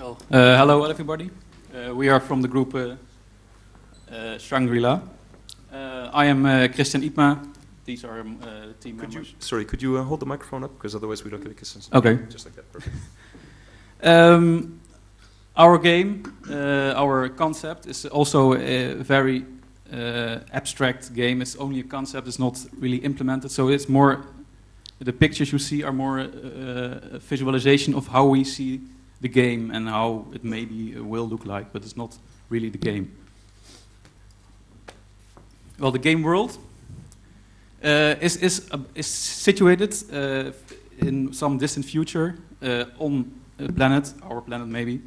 Well, hello everybody. We are from the group Shangrila. I am Christian Ipma. These are team members. Could you hold the microphone up? Because otherwise we don't get a sense. Okay. Just like that, perfect. Our game, our concept is also a very abstract game. It's only a concept, it's not really implemented. So it's more, the pictures you see are more a visualization of how we see the game and how it maybe will look like, but it's not really the game. Well, the game world is situated in some distant future on a planet, our planet maybe.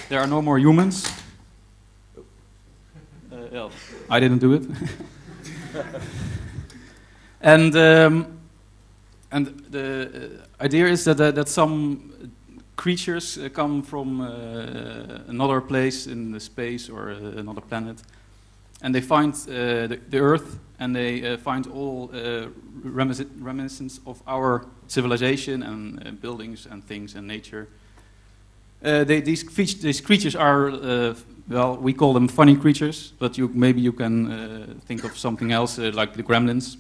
There are no more humans. Yeah, I didn't do it. And the idea is that some creatures come from another place in the space or another planet, and they find the Earth, and they find all reminiscence of our civilization and buildings and things and nature. These creatures are, well, we call them funny creatures, but maybe you can think of something else like the gremlins.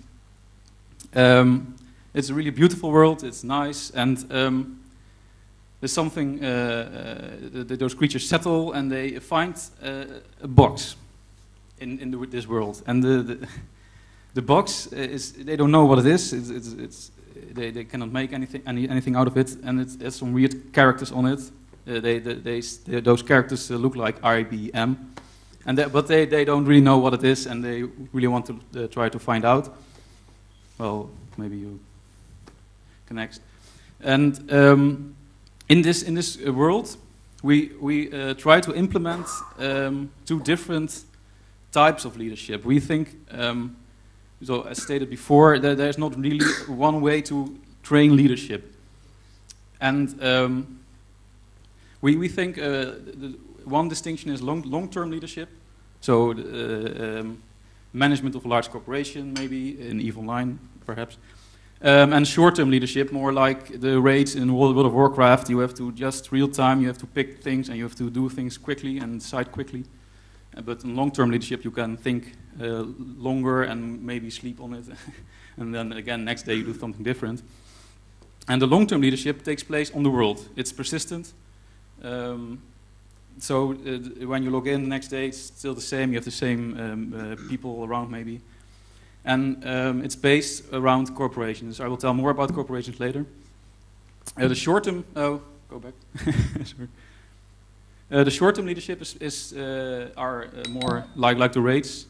It's a really beautiful world. It's nice, and there's something, those creatures settle and they find a box in this world. And the box is, they don't know what it is. They cannot make anything out of it, and it has some weird characters on it. Those characters look like IBM, but they don't really know what it is, and they really want to try to find out. Well, maybe you can next. And in this world, we try to implement two different types of leadership. We think, so as stated before, that there's not really one way to train leadership, and we think one distinction is long-term leadership. So management of a large corporation, maybe in EVE Online, perhaps. And short-term leadership, more like the raids in World of Warcraft. You have to just real time, you have to pick things and you have to do things quickly and decide quickly. But in long-term leadership, you can think longer and maybe sleep on it. And then again, next day you do something different. And the long-term leadership takes place on the world. It's persistent. So when you log in the next day, it's still the same. You have the same people around maybe. And it's based around corporations. I will tell more about corporations later. The short-term, oh, go back. Sorry. The short-term leadership are more like the raids,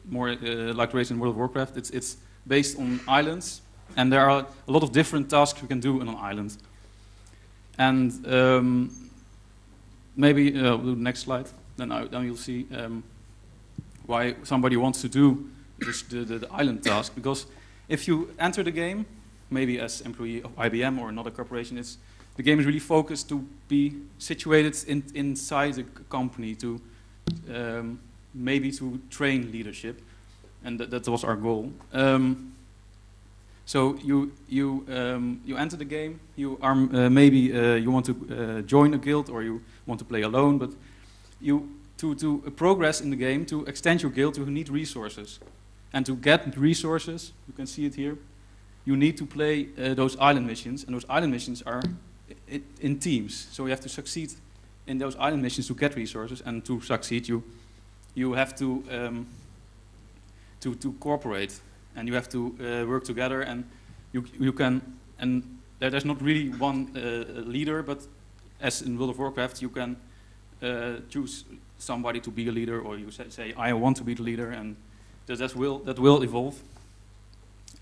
more like the raids in World of Warcraft. It's based on islands, and there are a lot of different tasks you can do on an island. And maybe the next slide, then you'll see why somebody wants to do the island task. Because if you enter the game, maybe as employee of IBM or another corporation, the game is really focused to be situated inside the company to maybe to train leadership, and that was our goal. So you enter the game. You are maybe you want to join a guild or you want to play alone, but to progress in the game, to extend your guild, you need resources. And to get resources, you can see it here, you need to play those island missions, and those island missions are in teams. So you have to succeed in those island missions to get resources, and to succeed you have to cooperate, and you have to work together, and you can, and there's not really one leader, but as in World of Warcraft, you can choose somebody to be a leader, or you say I want to be the leader, and that will evolve.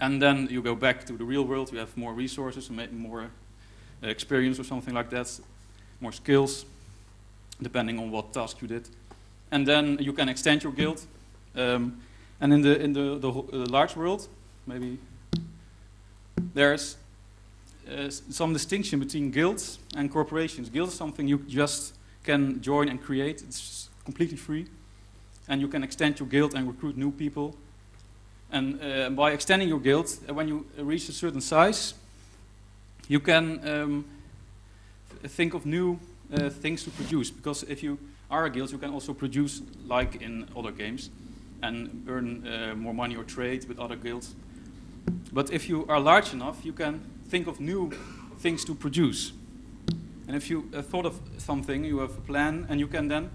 And then you go back to the real world, you have more resources, more experience or something like that, more skills, depending on what task you did. And then you can extend your guild. And in the large world, maybe there's some distinction between guilds and corporations. Guilds is something you just can join and create. It's completely free. And you can extend your guild and recruit new people. And by extending your guild, when you reach a certain size, you can think of new things to produce, because if you are a guild, you can also produce like in other games and earn more money or trade with other guilds. But if you are large enough, you can think of new things to produce. And if you thought of something, you have a plan, and you can then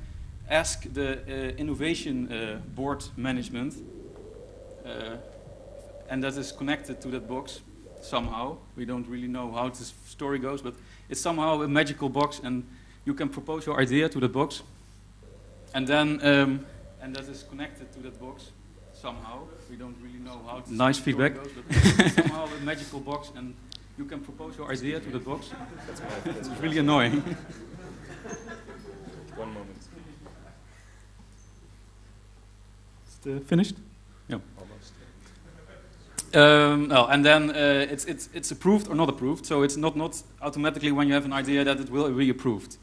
ask the innovation board management, and that is connected to that box somehow. We don't really know how this story goes, but it's somehow a magical box, and you can propose your idea to that box, and then and that is connected to that box somehow. We don't really know how this Nice story feedback. goes, but somehow a magical box, and you can propose your idea to that box. It's really annoying. One moment. Is it finished? Yeah. Almost. No, and then it's approved or not approved. So it's not automatically when you have an idea that it will be approved.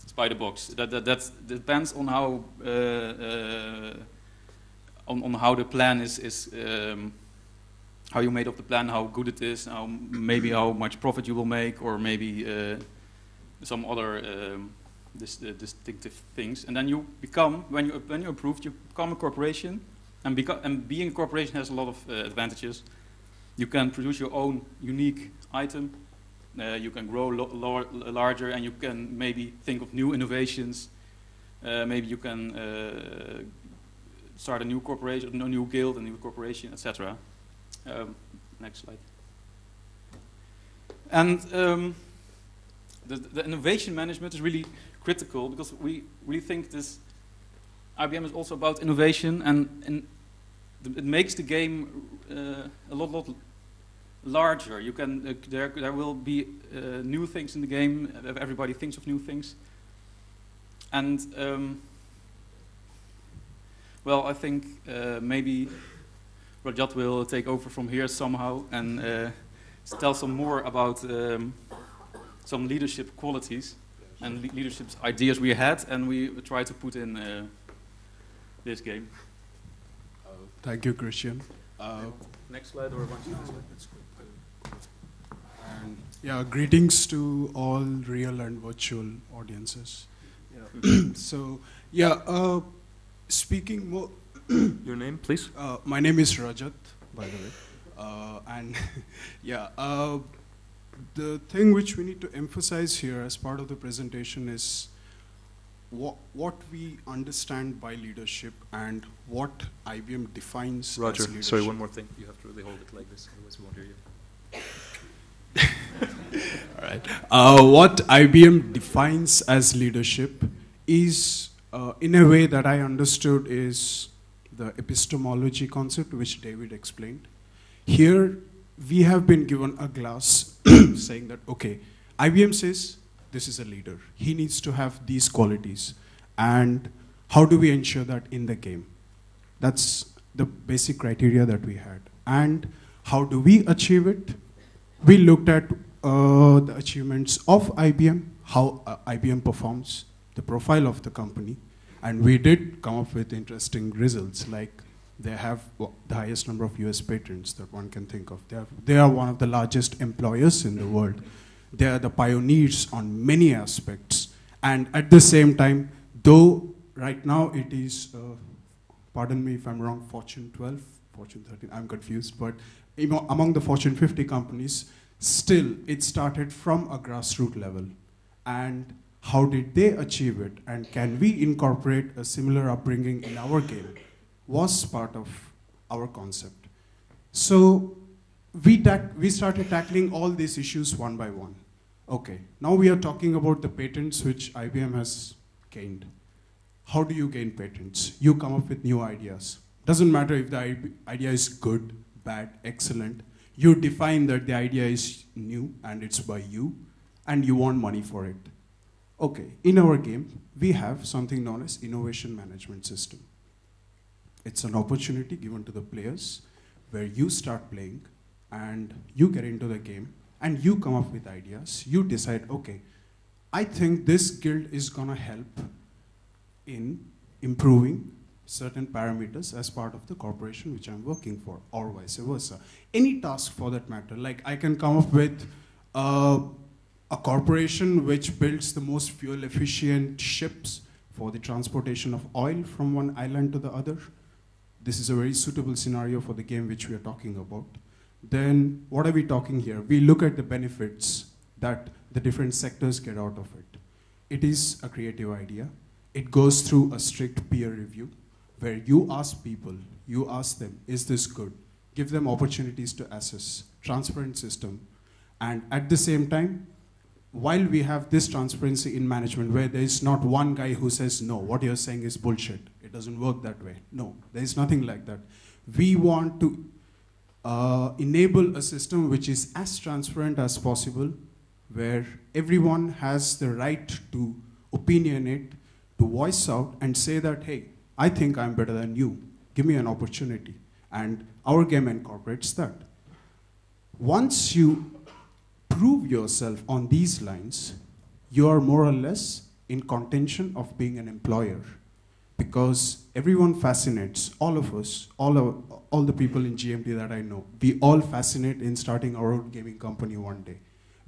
It's by the box. That depends on how on how the plan is how you made up the plan, how good it is, maybe how much profit you will make, or maybe some other distinctive things. And then you become, when you're approved, you become a corporation. And being a corporation has a lot of advantages. You can produce your own unique item. You can grow larger, and you can maybe think of new innovations. Maybe you can start a new corporation, a new guild, a new corporation, etc. Next slide. And the innovation management is really critical, because we really think this IBM is also about innovation, and it makes the game a lot larger. You can there will be new things in the game. Everybody thinks of new things, and well, I think maybe Rajat will take over from here somehow and tell some more about some leadership qualities and leadership ideas we had, and we try to put in this game. Thank you, Christian. Next slide or one slide? And yeah, greetings to all real and virtual audiences. Yeah. So, yeah, speaking more. Your name, please? My name is Rajat, by the way. And yeah, the thing which we need to emphasize here as part of the presentation is what we understand by leadership and what IBM defines Roger, as leadership. sorry, one more thing. You have to really hold it like this, otherwise we won't hear you. All right. What IBM defines as leadership is, in a way that I understood, is the epistemology concept which David explained. Here, we have been given a glass saying that, okay, IBM says this is a leader. He needs to have these qualities. And how do we ensure that in the game? That's the basic criteria that we had. And how do we achieve it? We looked at the achievements of IBM, how IBM performs, the profile of the company, and we did come up with interesting results, like they have the highest number of US patents that one can think of. They are one of the largest employers in the world. They are the pioneers on many aspects. And at the same time, though right now it is, pardon me if I'm wrong, Fortune 12, Fortune 13, I'm confused, but among the Fortune 50 companies, still it started from a grassroots level. And how did they achieve it? And can we incorporate a similar upbringing in our game? Was part of our concept. So we started tackling all these issues one by one. Okay, now we are talking about the patents which IBM has gained. How do you gain patents? You come up with new ideas. Doesn't matter if the idea is good, bad, excellent. You define that the idea is new and it's by you, and you want money for it. Okay, in our game, we have something known as innovation management system. It's an opportunity given to the players where you start playing and you get into the game and you come up with ideas. You decide, okay, I think this guild is gonna help in improving certain parameters as part of the corporation which I'm working for, or vice versa. Any task for that matter, like I can come up with a corporation which builds the most fuel efficient ships for the transportation of oil from one island to the other. This is a very suitable scenario for the game which we are talking about. Then what are we talking here? We look at the benefits that the different sectors get out of it. It is a creative idea. It goes through a strict peer review where you ask people, you ask them, is this good? Give them opportunities to assess, transparent system. And at the same time, while we have this transparency in management where there is not one guy who says, no, what you're saying is bullshit. It doesn't work that way. No, there is nothing like that. We want to enable a system which is as transparent as possible, where everyone has the right to opinionate, to voice out and say that, hey, I think I'm better than you. Give me an opportunity. And our game incorporates that. Once you prove yourself on these lines, you are more or less in contention of being an employer, because everyone fascinates, all of us, all the people in GMT that I know, we all fascinate in starting our own gaming company one day,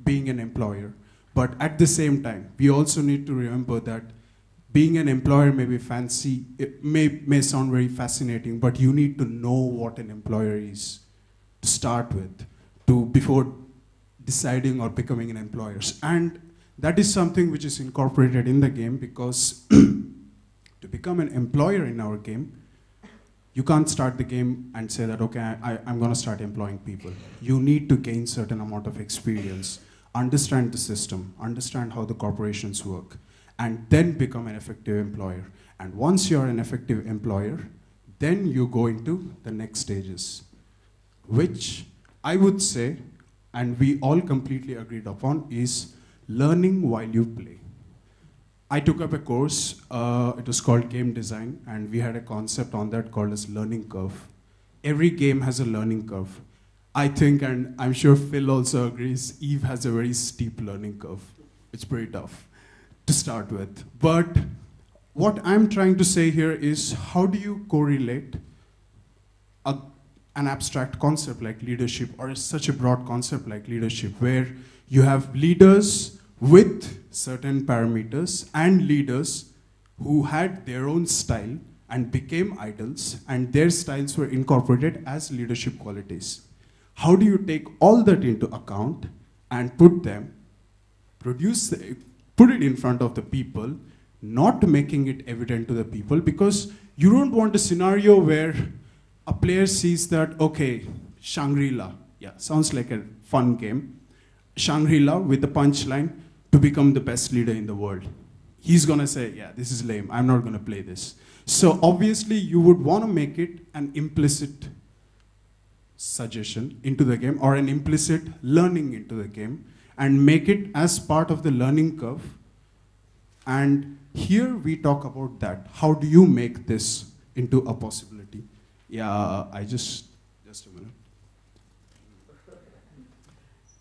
being an employer. But at the same time, we also need to remember that being an employer may be fancy, it may sound very fascinating, but you need to know what an employer is to start with, before deciding or becoming an employer. And that is something which is incorporated in the game, because to become an employer in our game, you can't start the game and say that, okay, I'm going to start employing people. You need to gain certain amount of experience, understand the system, understand how the corporations work, and then become an effective employer. And once you're an effective employer, then you go into the next stages, which I would say, and we all completely agreed upon, is learning while you play. I took up a course, it was called game design, and we had a concept on that called as learning curve. Every game has a learning curve. I think, and I'm sure Phil also agrees, Eve has a very steep learning curve. It's pretty tough to start with. But what I'm trying to say here is, how do you correlate an abstract concept like leadership, or such a broad concept like leadership, where you have leaders with certain parameters and leaders who had their own style and became idols, and their styles were incorporated as leadership qualities. How do you take all that into account and put it in front of the people, not making it evident to the people, because you don't want a scenario where a player sees that, okay, Shangrila, yeah, sounds like a fun game. Shangrila with the punchline to become the best leader in the world. He's gonna say, yeah, this is lame, I'm not gonna play this. So obviously you would wanna make it an implicit suggestion into the game, or an implicit learning into the game, and make it as part of the learning curve. And here we talk about that. How do you make this into a possibility? Yeah, just a minute.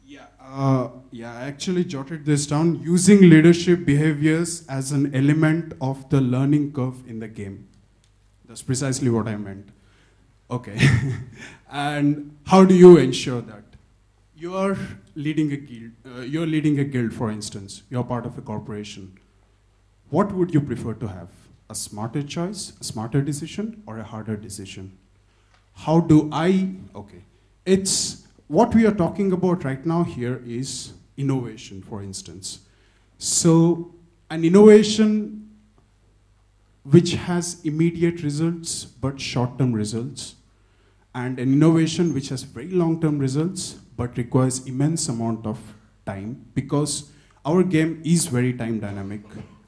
Yeah, I actually jotted this down. Using leadership behaviors as an element of the learning curve in the game. That's precisely what I meant. Okay. And how do you ensure that? You're leading a guild, for instance. You're part of a corporation. What would you prefer to have? A smarter choice, a smarter decision, or a harder decision? How do what we are talking about right now here is innovation, for instance. So an innovation which has immediate results but short-term results, and an innovation which has very long-term results but requires immense amount of time, because our game is very time dynamic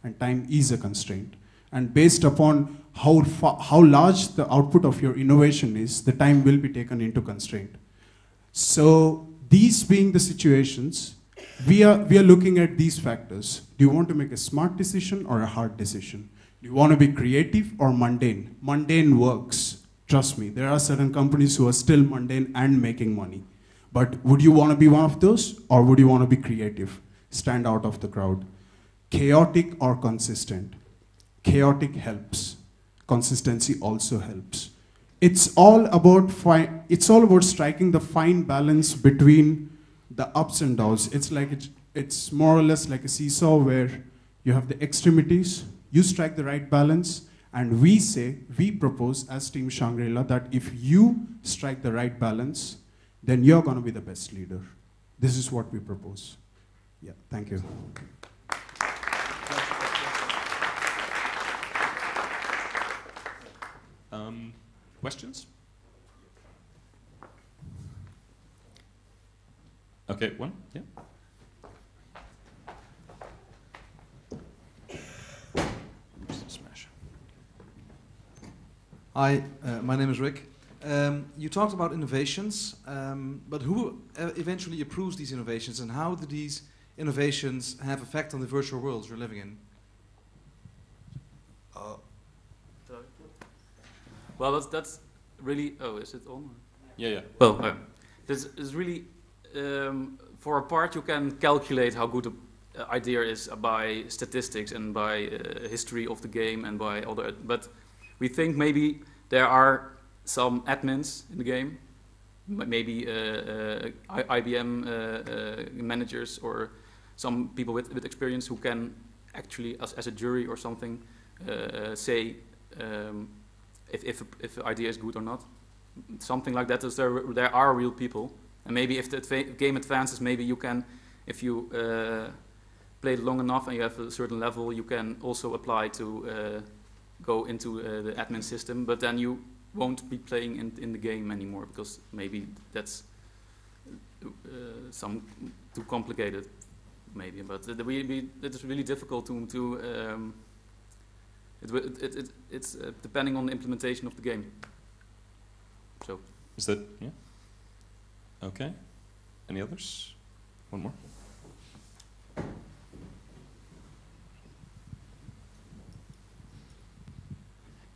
and time is a constraint. And based upon how large the output of your innovation is, the time will be taken into constraint. So these being the situations, we are looking at these factors. Do you want to make a smart decision or a hard decision? Do you want to be creative or mundane? Mundane works. Trust me, there are certain companies who are still mundane and making money. But would you want to be one of those, or would you want to be creative? Stand out of the crowd. Chaotic or consistent? Chaotic helps. Consistency also helps. It's all about striking the fine balance between the ups and downs. It's it's more or less like a seesaw where you have the extremities, you strike the right balance, and we propose as Team Shangrila that if you strike the right balance, then you're going to be the best leader. This is what we propose. Yeah, thank you. Questions? Okay, one, yeah. Smash. Hi, my name is Rick. You talked about innovations, but who eventually approves these innovations, and how do these innovations have effect on the virtual worlds you're living in? Well, that's really. Oh, is it on? Yeah, yeah. Well, this is really. For a part, you can calculate how good an idea is by statistics and by history of the game and by other. But we think maybe there are some admins in the game, maybe IBM managers or some people with experience who can actually, as a jury or something, say if the idea is good or not. Something like that. There are real people. And maybe if the game advances, maybe you can, if you play it long enough and you have a certain level, you can also apply to go into the admin system. But then you won't be playing in the game anymore because maybe that's some too complicated, maybe. But it's really difficult to it's depending on the implementation of the game. So. Is that, yeah? Okay. Any others? One more.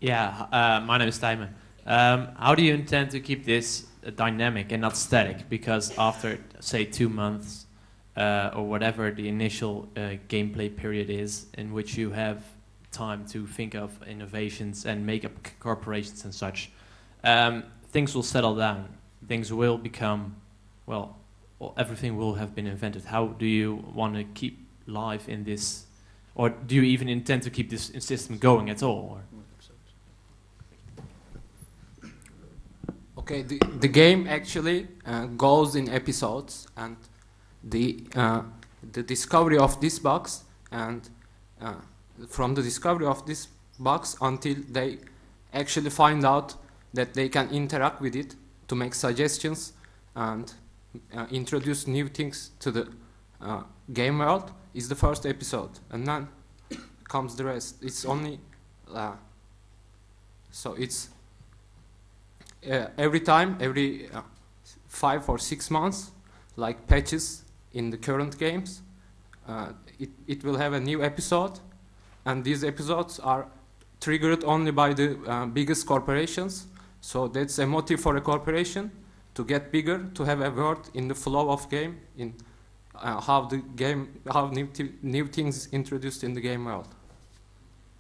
Yeah, my name is Tijmen. How do you intend to keep this dynamic and not static? Because after, say, 2 months or whatever the initial gameplay period is, in which you have time to think of innovations and make up corporations and such, things will settle down. Things will become, well, everything will have been invented. How do you want to keep life in this, or do you even intend to keep this system going at all? Okay, the game actually goes in episodes, and the discovery of this box, and from the discovery of this box until they actually find out that they can interact with it to make suggestions and introduce new things to the game world, is the first episode, and then comes the rest. It's only so it's every 5 or 6 months, like patches in the current games. It will have a new episode, and these episodes are triggered only by the biggest corporations. So that's a motive for a corporation to get bigger, to have a word in the flow of game, in how new things introduced in the game world.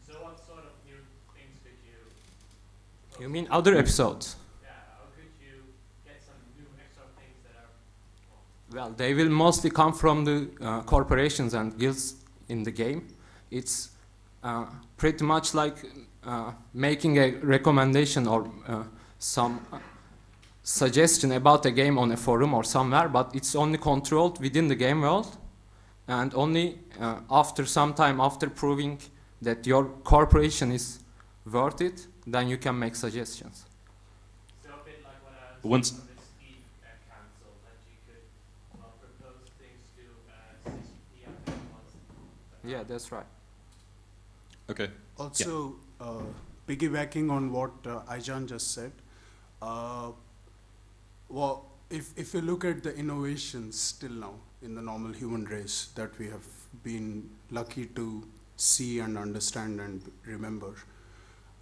So what sort of new things could you? You mean other episodes? Yeah, how could you get some new extra things that are? Well, they will mostly come from the corporations and guilds in the game. It's pretty much like making a recommendation or some suggestion about a game on a forum or somewhere, but it's only controlled within the game world, and only after some time, after proving that your corporation is worth it, then you can make suggestions. So a bit like what I Once- from the Speed Council, that you could propose things to CCP. Yeah, that's right. Okay. Also, piggybacking on what Aijan just said, well, if you look at the innovations still now in the normal human race that we have been lucky to see and understand and remember,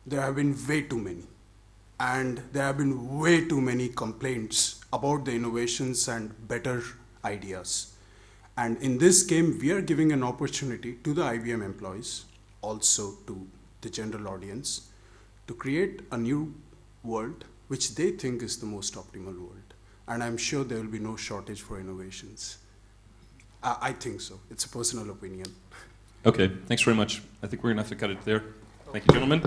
there have been way too many. And there have been way too many complaints about the innovations and better ideas. And in this game, we are giving an opportunity to the IBM employees, also to the general audience, to create a new world which they think is the most optimal world. And I'm sure there will be no shortage for innovations. I think so. It's a personal opinion. Okay, thanks very much. I think we're going to have to cut it there. Thank you, gentlemen.